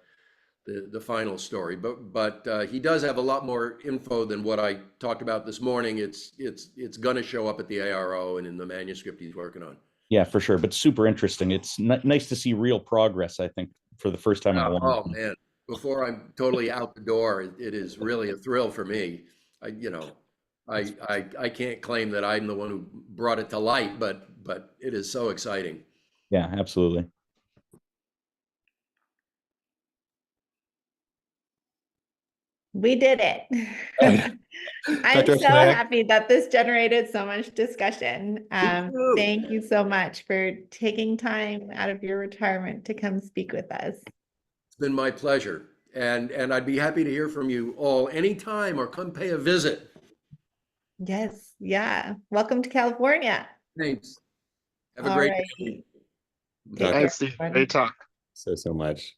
final story, but he does have a lot more info than what I talked about this morning. It's going to show up at the ARO and in the manuscript he's working on. Yeah, for sure, but super interesting. It's nice to see real progress, I think, for the first time in a long time. Oh man, before I'm totally out the door, it is really a thrill for me. I can't claim that I'm the one who brought it to light, but it is so exciting. Yeah, absolutely. We did it. I'm so happy that this generated so much discussion. Thank you so much for taking time out of your retirement to come speak with us. It's been my pleasure. And I'd be happy to hear from you all anytime, or come pay a visit. Yes. Yeah. Welcome to California. Thanks. Have a great day. Thanks, Steve. Great talk. So much.